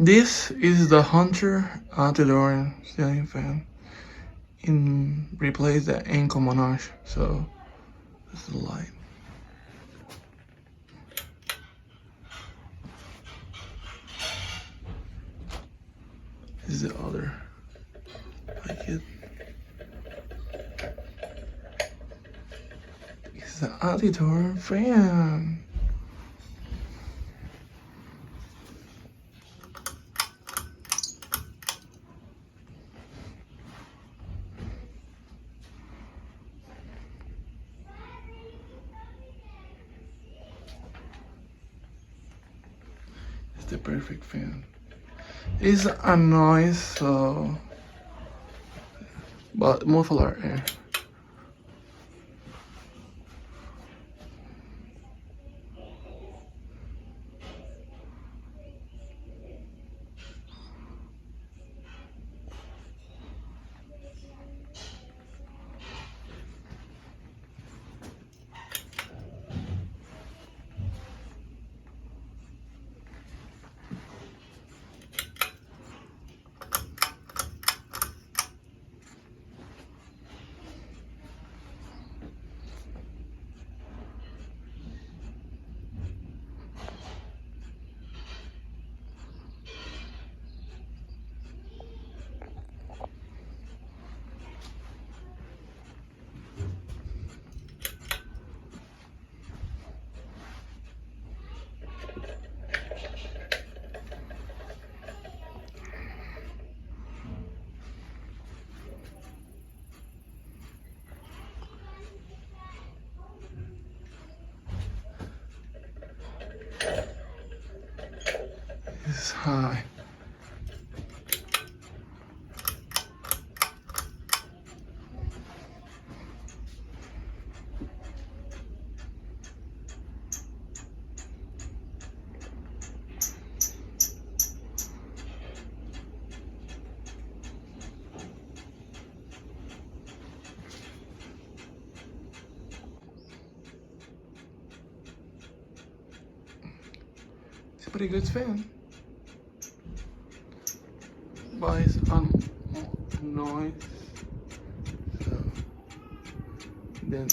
This is the Hunter Anti-Dorian ceiling fan. In replace the Enco Monarch. So this is the light. This is the other. Like it. It's the Anti-Dorian fan. It's the perfect fan. It's a noise, so but muffler air. It's high. It's a pretty good fan. But it's noise. So then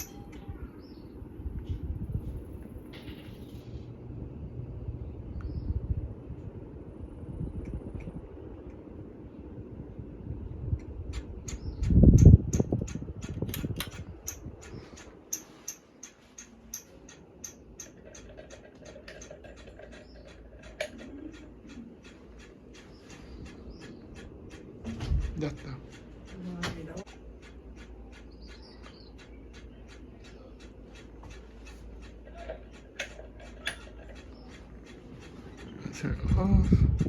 that's the turn it off.